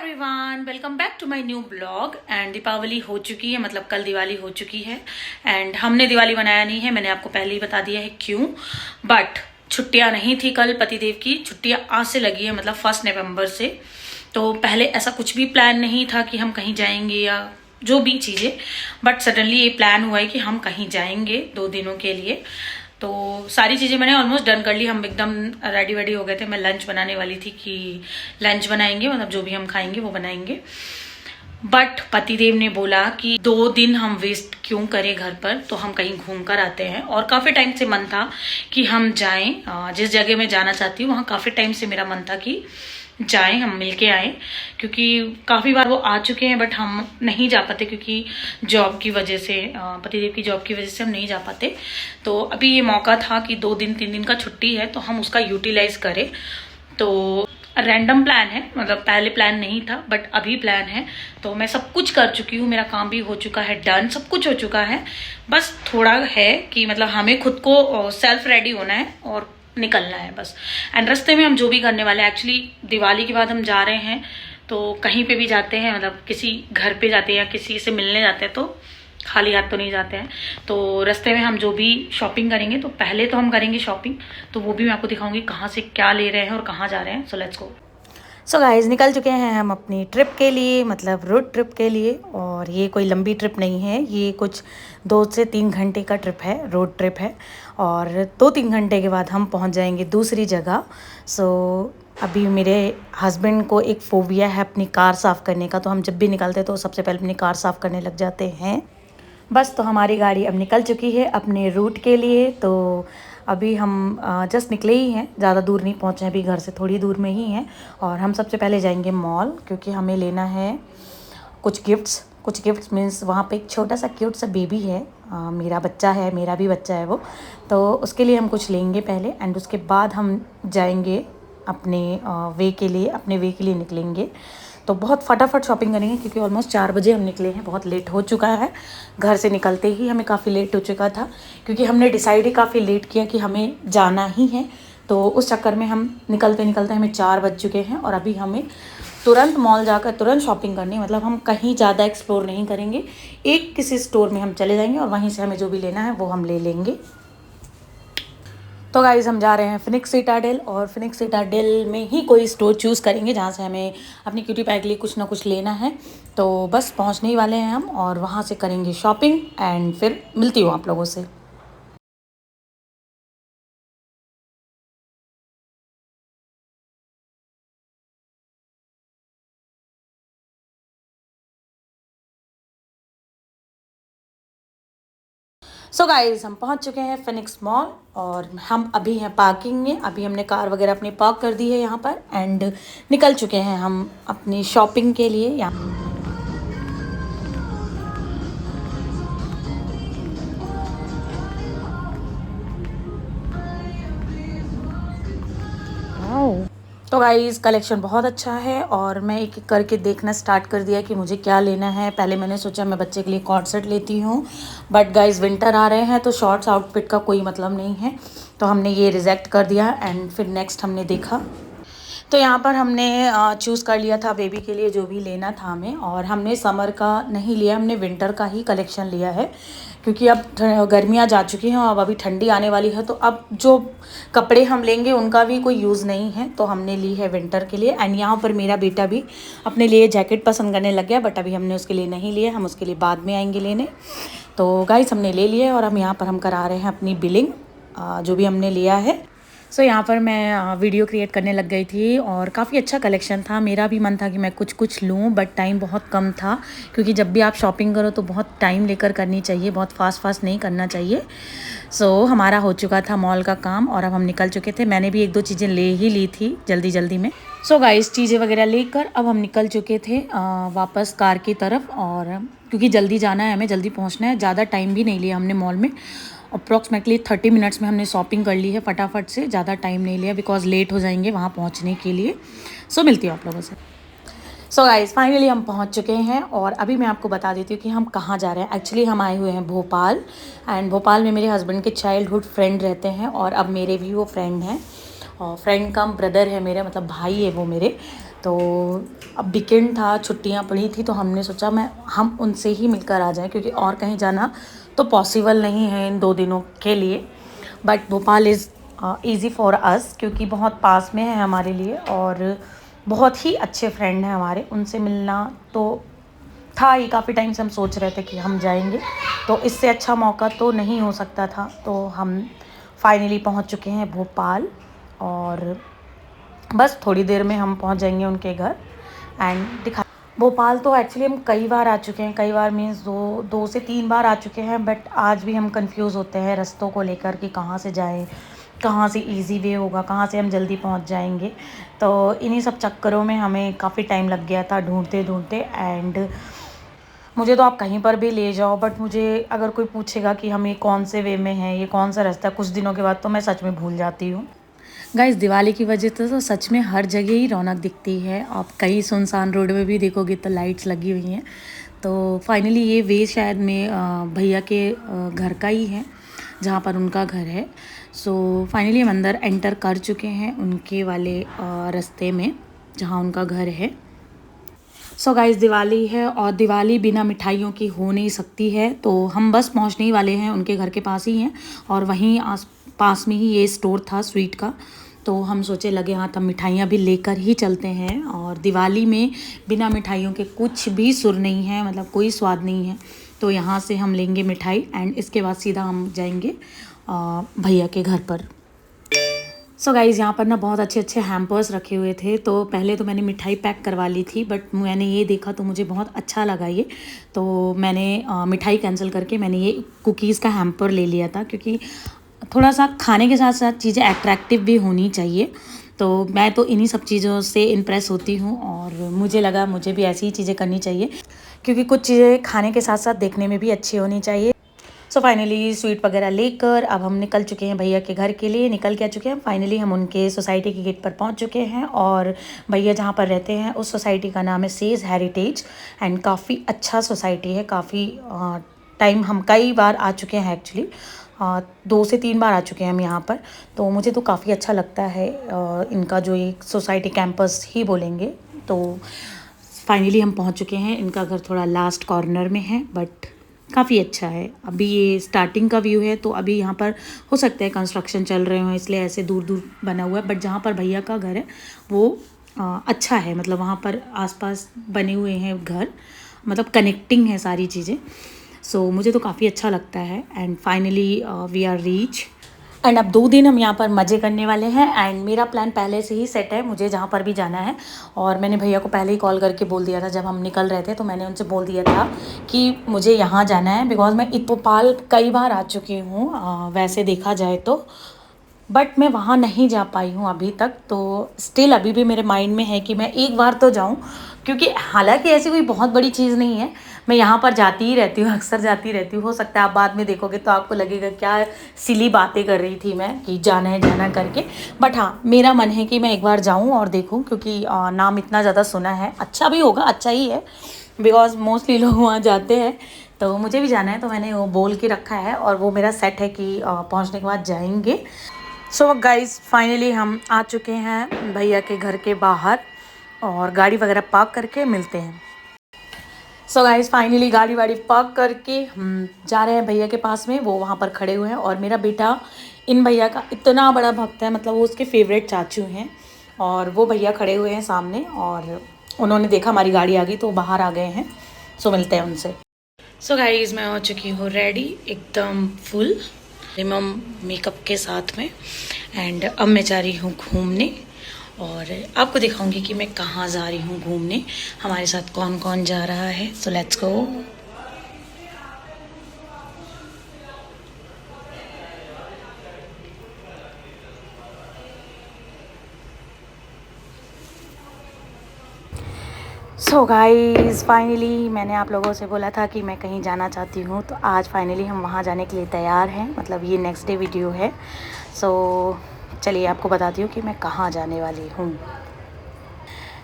Everyone, welcome back to my new blog. And Deepavali हो चुकी है, मतलब कल दिवाली हो चुकी है। एंड हमने दिवाली मनाया नहीं है, मैंने आपको पहले ही बता दिया है क्यों। बट छुट्टियां नहीं थी कल, पतिदेव की छुट्टियां आज से लगी है, मतलब 1 नवंबर से। तो पहले ऐसा कुछ भी प्लान नहीं था कि हम कहीं जाएंगे या जो भी चीज़ें, बट सडनली ये प्लान हुआ है कि हम कहीं जाएंगे 2 दिनों के लिए। तो सारी चीज़ें मैंने ऑलमोस्ट डन कर ली, हम एकदम रेडी वेडी हो गए थे। मैं लंच बनाने वाली थी कि लंच बनाएंगे, मतलब जो भी हम खाएंगे वो बनाएंगे। बट पतिदेव ने बोला कि 2 दिन हम वेस्ट क्यों करें घर पर, तो हम कहीं घूम कर आते हैं। और काफ़ी टाइम से मन था कि हम जाएं, जिस जगह मैं जाना चाहती हूँ वहाँ काफ़ी टाइम से मेरा मन था कि जाएं, हम मिलके आएं। क्योंकि काफ़ी बार वो आ चुके हैं बट हम नहीं जा पाते, क्योंकि जॉब की वजह से, पतिदेव की जॉब की वजह से हम नहीं जा पाते। तो अभी ये मौका था कि 2 दिन 3 दिन का छुट्टी है तो हम उसका यूटिलाइज करें। तो रैंडम प्लान है, मतलब पहले प्लान नहीं था बट अभी प्लान है। तो मैं सब कुछ कर चुकी हूँ, मेरा काम भी हो चुका है, डन, सब कुछ हो चुका है। बस थोड़ा है कि मतलब हमें खुद को सेल्फ रेडी होना है और निकलना है बस। एंड रास्ते में हम जो भी करने वाले हैं, एक्चुअली दिवाली के बाद हम जा रहे हैं तो कहीं पे भी जाते हैं, मतलब किसी घर पे जाते हैं या किसी से मिलने जाते हैं तो खाली हाथ तो नहीं जाते हैं। तो रास्ते में हम जो भी शॉपिंग करेंगे, तो पहले तो हम करेंगे शॉपिंग, तो वो भी मैं आपको दिखाऊंगी कहाँ से क्या ले रहे हैं और कहाँ जा रहे हैं। So let's go. So guys, निकल चुके हैं हम अपनी ट्रिप के लिए, मतलब रोड ट्रिप के लिए। और ये कोई लंबी ट्रिप नहीं है, ये कुछ 2 से 3 घंटे का ट्रिप है, रोड ट्रिप है। और 2-3 घंटे के बाद हम पहुंच जाएंगे दूसरी जगह। सो अभी मेरे हस्बैंड को एक फोबिया है अपनी कार साफ़ करने का, तो हम जब भी निकलते हैं तो सबसे पहले अपनी कार साफ़ करने लग जाते हैं। बस, तो हमारी गाड़ी अब निकल चुकी है अपने रूट के लिए। तो अभी हम जस्ट निकले ही हैं, ज़्यादा दूर नहीं पहुँचे हैं, अभी घर से थोड़ी दूर में ही हैं। और हम सबसे पहले जाएंगे मॉल, क्योंकि हमें लेना है कुछ गिफ्ट्स मीन्स वहाँ पे एक छोटा सा क्यूट सा बेबी है, मेरा बच्चा है, मेरा भी बच्चा है वो। तो उसके लिए हम कुछ लेंगे पहले, एंड उसके बाद हम जाएंगे अपने अपने वे के लिए निकलेंगे। तो बहुत फटाफट शॉपिंग करेंगे, क्योंकि ऑलमोस्ट 4 बजे हम निकले हैं, बहुत लेट हो चुका है। घर से निकलते ही हमें काफ़ी लेट हो चुका था, क्योंकि हमने डिसाइड ही काफ़ी लेट किया कि हमें जाना ही है। तो उस चक्कर में हम निकलते निकलते हमें 4 बज चुके हैं। और अभी हमें तुरंत मॉल जाकर तुरंत शॉपिंग करनी है, मतलब हम कहीं ज़्यादा एक्सप्लोर नहीं करेंगे। एक किसी स्टोर में हम चले जाएंगे और वहीं से हमें जो भी लेना है वो हम ले लेंगे। तो गाइज़, हम जा रहे हैं फिनिक्स सिटाडेल, और फिनिक्स सिटाडेल में ही कोई स्टोर चूज़ करेंगे जहाँ से हमें अपनी क्यूटी पाई के लिए कुछ ना कुछ लेना है। तो बस पहुँचने ही वाले हैं हम, और वहाँ से करेंगे शॉपिंग एंड फिर मिलती हूँ आप लोगों से। सो गाइज़, हम पहुंच चुके हैं फिनिक्स मॉल, और हम अभी हैं पार्किंग में। अभी हमने कार वगैरह अपनी पार्क कर दी है यहाँ पर, एंड निकल चुके हैं हम अपनी शॉपिंग के लिए यहाँ। तो गाइज़, कलेक्शन बहुत अच्छा है, और मैं एक एक करके देखना स्टार्ट कर दिया कि मुझे क्या लेना है। पहले मैंने सोचा मैं बच्चे के लिए कॉर्ड सेट लेती हूँ, बट गाइज़ विंटर आ रहे हैं तो शॉर्ट्स आउटफिट का कोई मतलब नहीं है, तो हमने ये रिजेक्ट कर दिया। एंड फिर नेक्स्ट हमने देखा, तो यहाँ पर हमने चूज़ कर लिया था बेबी के लिए जो भी लेना था हमें। और हमने समर का नहीं लिया, हमने विंटर का ही कलेक्शन लिया है, क्योंकि अब गर्मियाँ जा चुकी हैं और अब अभी ठंडी आने वाली है। तो अब जो कपड़े हम लेंगे उनका भी कोई यूज़ नहीं है, तो हमने ली है विंटर के लिए। एंड यहाँ पर मेरा बेटा भी अपने लिए जैकेट पसंद करने लग गया, बट अभी हमने उसके लिए नहीं लिए, हम उसके लिए बाद में आएंगे लेने। तो गाइस, हमने ले लिए, और हम यहाँ पर हम करा रहे हैं अपनी बिलिंग, जो भी हमने लिया है। सो यहाँ पर मैं वीडियो क्रिएट करने लग गई थी, और काफ़ी अच्छा कलेक्शन था। मेरा भी मन था कि मैं कुछ लूँ, बट टाइम बहुत कम था, क्योंकि जब भी आप शॉपिंग करो तो बहुत टाइम लेकर करनी चाहिए, बहुत फास्ट नहीं करना चाहिए। सो हमारा हो चुका था मॉल का काम, और अब हम निकल चुके थे। मैंने भी 1-2 चीज़ें ले ही ली थी जल्दी में। सो गाइस, चीज़ें वगैरह लेकर अब हम निकल चुके थे वापस कार की तरफ, और क्योंकि जल्दी जाना है, हमें जल्दी पहुँचना है। ज़्यादा टाइम भी नहीं लिया हमने मॉल में, अप्रॉक्सीमेटली 30 मिनट्स में हमने शॉपिंग कर ली है फटाफट से, ज़्यादा टाइम नहीं लिया, बिकॉज लेट हो जाएंगे वहाँ पहुँचने के लिए। सो मिलती हूँ आप लोगों से। सो गाइस, फाइनली हम पहुँच चुके हैं, और अभी मैं आपको बता देती हूँ कि हम कहाँ जा रहे हैं। एक्चुअली हम आए हुए हैं भोपाल, एंड भोपाल में मेरे हस्बैंड के चाइल्डहुड फ्रेंड रहते हैं, और अब मेरे भी वो फ्रेंड हैं, और फ्रेंड कम ब्रदर है मेरे, मतलब भाई है वो मेरे। तो अब वीकेंड था, छुट्टियां पड़ी थी, तो हमने सोचा हम उनसे ही मिलकर आ जाएं, क्योंकि और कहीं जाना तो पॉसिबल नहीं है इन 2 दिनों के लिए। But Bhopal is easy for us, क्योंकि बहुत पास में है हमारे लिए और बहुत ही अच्छे फ्रेंड हैं हमारे। उनसे मिलना तो था ही, काफ़ी टाइम से हम सोच रहे थे कि हम जाएंगे, तो इससे अच्छा मौका तो नहीं हो सकता था। तो हम फाइनली पहुंच चुके हैं भोपाल, और बस थोड़ी देर में हम पहुंच जाएंगे उनके घर एंड दिखा। भोपाल तो एक्चुअली हम कई बार आ चुके हैं, कई बार मीन्स 2 से 3 बार आ चुके हैं, बट आज भी हम कंफ्यूज होते हैं रास्तों को लेकर कि कहाँ से जाएं, कहाँ से इजी वे होगा, कहाँ से हम जल्दी पहुँच जाएंगे। तो इन्हीं सब चक्करों में हमें काफ़ी टाइम लग गया था ढूंढते ढूंढते। एंड मुझे तो आप कहीं पर भी ले जाओ, बट मुझे अगर कोई पूछेगा कि हम ये कौन से वे में हैं, ये कौन सा रास्ता है, कुछ दिनों के बाद तो मैं सच में भूल जाती हूँ। गाइस, दिवाली की वजह से तो सच में हर जगह ही रौनक दिखती है। आप कहीं सुनसान रोड में भी देखोगे तो लाइट्स लगी हुई हैं। तो फाइनली ये वे शायद में भैया के घर का ही है, जहाँ पर उनका घर है। सो फाइनली हम अंदर एंटर कर चुके हैं उनके वाले रास्ते में, जहाँ उनका घर है। सो गाइस, दिवाली है और दिवाली बिना मिठाइयों की हो नहीं सकती है। तो हम बस पहुंचने ही वाले हैं, उनके घर के पास ही हैं, और वहीं आस पास में ही ये स्टोर था स्वीट का। तो हम सोचे लगे हाथ हम मिठाइयाँ भी लेकर ही चलते हैं। और दिवाली में बिना मिठाइयों के कुछ भी सुर नहीं है, मतलब कोई स्वाद नहीं है। तो यहाँ से हम लेंगे मिठाई एंड इसके बाद सीधा हम जाएंगे भैया के घर पर। सो गाइज़, यहाँ पर ना बहुत अच्छे अच्छे हैम्पर्स रखे हुए थे। तो पहले तो मैंने मिठाई पैक करवा ली थी, बट मैंने ये देखा तो मुझे बहुत अच्छा लगा ये। तो मैंने मिठाई कैंसिल करके मैंने ये कुकीज़ का हैम्पर ले लिया था, क्योंकि थोड़ा सा खाने के साथ साथ चीज़ें अट्रैक्टिव भी होनी चाहिए। तो मैं तो इन्हीं सब चीज़ों से इम्प्रेस होती हूँ, और मुझे लगा मुझे भी ऐसी ही चीज़ें करनी चाहिए, क्योंकि कुछ चीज़ें खाने के साथ साथ देखने में भी अच्छी होनी चाहिए। सो फाइनली स्वीट वगैरह लेकर अब हम निकल चुके हैं भैया के घर के लिए। निकल के आ चुके हैं, फाइनली हम उनके सोसाइटी के गेट पर पहुंच चुके हैं। और भैया जहां पर रहते हैं उस सोसाइटी का नाम है सेज हेरिटेज, एंड काफ़ी अच्छा सोसाइटी है। काफ़ी टाइम हम कई बार आ चुके हैं एक्चुअली, 2 से 3 बार आ चुके हैं हम यहाँ पर। तो मुझे तो काफ़ी अच्छा लगता है इनका जो एक सोसाइटी कैंपस ही बोलेंगे। तो फाइनली हम पहुँच चुके हैं। इनका घर थोड़ा लास्ट कॉर्नर में है, बट काफ़ी अच्छा है। अभी ये स्टार्टिंग का व्यू है, तो अभी यहाँ पर हो सकता है कंस्ट्रक्शन चल रहे हो, इसलिए ऐसे दूर दूर बना हुआ है। बट जहाँ पर भैया का घर है वो अच्छा है, मतलब वहाँ पर आसपास बने हुए हैं घर, मतलब कनेक्टिंग है सारी चीज़ें। सो मुझे तो काफ़ी अच्छा लगता है। And finally we are reach, and अब 2 दिन हम यहाँ पर मज़े करने वाले हैं। एंड मेरा प्लान पहले से ही सेट है, मुझे जहाँ पर भी जाना है। और मैंने भैया को पहले ही कॉल करके बोल दिया था, जब हम निकल रहे थे तो मैंने उनसे बोल दिया था कि मुझे यहाँ जाना है। बिकॉज़ मैं भोपाल कई बार आ चुकी हूँ वैसे देखा जाए तो, बट मैं वहाँ नहीं जा पाई हूँ अभी तक। तो स्टिल अभी भी मेरे माइंड में है कि मैं एक बार तो जाऊँ, क्योंकि हालांकि ऐसी कोई बहुत बड़ी चीज़ नहीं है। मैं यहाँ पर जाती ही रहती हूँ, अक्सर जाती रहती हूँ। हो सकता है आप बाद में देखोगे तो आपको लगेगा क्या सिली बातें कर रही थी मैं, कि जाना है जाना करके। बट हाँ, मेरा मन है कि मैं एक बार जाऊँ और देखूँ, क्योंकि नाम इतना ज़्यादा सुना है। अच्छा भी होगा, अच्छा ही है, बिकॉज मोस्टली लोग वहाँ जाते हैं। तो मुझे भी जाना है, तो मैंने वो बोल के रखा है, और वो मेरा सेट है कि पहुँचने के बाद जाएंगे। सो गाइस, फाइनली हम आ चुके हैं भैया के घर के बाहर, और गाड़ी वगैरह पार्क करके मिलते हैं। सो गाइस, फाइनली गाड़ी वाड़ी पार्क करके हम जा रहे हैं भैया के पास में। वो वहाँ पर खड़े हुए हैं, और मेरा बेटा इन भैया का इतना बड़ा भक्त है, मतलब वो उसके फेवरेट चाचू हैं। और वो भैया खड़े हुए हैं सामने, और उन्होंने देखा हमारी गाड़ी आ गई तो बाहर आ गए हैं। सो मिलते हैं उनसे। सो गाइस, मैं हो चुकी हूँ रेडी, एकदम फुल मिनिमम मेकअप के साथ में। एंड अब मैं जा रही हूँ घूमने, और आपको दिखाऊंगी कि मैं कहाँ जा रही हूँ घूमने, हमारे साथ कौन कौन जा रहा है। So let's go. So guys, finally मैंने आप लोगों से बोला था कि मैं कहीं जाना चाहती हूँ, तो आज फाइनली हम वहाँ जाने के लिए तैयार हैं। मतलब ये नेक्स्ट डे वीडियो है। सो चलिए आपको बताती हूँ कि मैं कहाँ जाने वाली हूँ।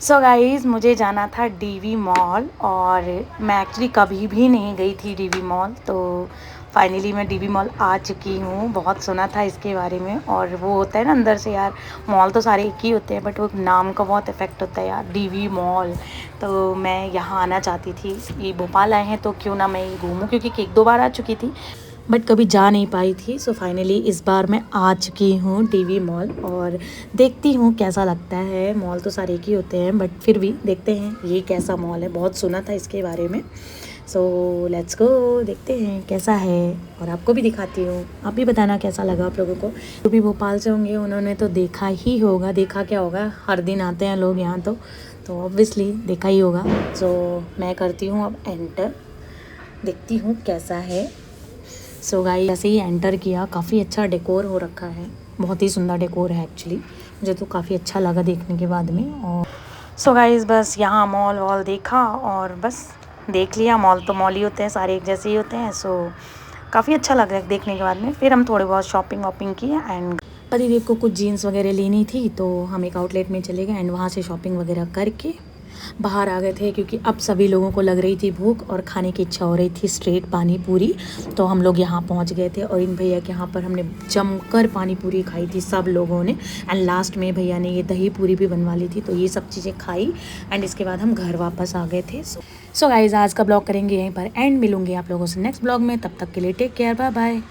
सो गाइस, मुझे जाना था डीवी मॉल, और मैं एक्चुअली कभी भी नहीं गई थी डीवी मॉल। तो फाइनली मैं डीवी मॉल आ चुकी हूँ। बहुत सुना था इसके बारे में, और वो होता है ना अंदर से यार, मॉल तो सारे एक ही होते हैं बट वो नाम का बहुत इफेक्ट होता है यार, डीवी मॉल। तो मैं यहाँ आना चाहती थी, ये भोपाल आए हैं तो क्यों ना मैं घूमूँ, क्योंकि एक दो बार आ चुकी थी बट कभी जा नहीं पाई थी। सो फाइनली इस बार मैं आ चुकी हूँ डीवी मॉल, और देखती हूँ कैसा लगता है। मॉल तो सारे एक ही होते हैं बट फिर भी देखते हैं ये कैसा मॉल है, बहुत सुना था इसके बारे में। सो लेट्स गो, देखते हैं कैसा है और आपको भी दिखाती हूँ। आप भी बताना कैसा लगा आप लोगों को। जो भी भोपाल से होंगे उन्होंने तो देखा ही होगा, देखा क्या होगा, हर दिन आते हैं लोग यहाँ तो ऑब्वियसली देखा ही होगा। सो मैं करती हूँ अब एंटर, देखती हूँ कैसा है। सो गाइस ऐसे ही एंटर किया, काफ़ी अच्छा डेकोर हो रखा है, बहुत ही सुंदर डेकोर है एक्चुअली, मुझे तो काफ़ी अच्छा लगा देखने के बाद में। और सो गाइस बस यहाँ मॉल वॉल देखा और बस देख लिया। मॉल तो मॉल ही होते हैं, सारे एक जैसे ही होते हैं। सो काफ़ी अच्छा लग रहा है देखने के बाद में। फिर हम थोड़े बहुत शॉपिंग वॉपिंग की एंड पतिदेव को कुछ जीन्स वगैरह लेनी थी तो हम एक आउटलेट में चले गए एंड वहाँ से शॉपिंग वगैरह करके बाहर आ गए थे, क्योंकि अब सभी लोगों को लग रही थी भूख और खाने की इच्छा हो रही थी स्ट्रेट पानी पूरी। तो हम लोग यहाँ पहुँच गए थे और इन भैया के यहाँ पर हमने जमकर पानी पूरी खाई थी सब लोगों ने। एंड लास्ट में भैया ने ये दही पूरी भी बनवा ली थी, तो ये सब चीज़ें खाई एंड इसके बाद हम घर वापस आ गए थे। सो गाइज आज का ब्लॉग करेंगे यहीं पर एंड, मिलूंगी आप लोगों से नेक्स्ट ब्लॉग में। तब तक के लिए टेक केयर, बाय बाय।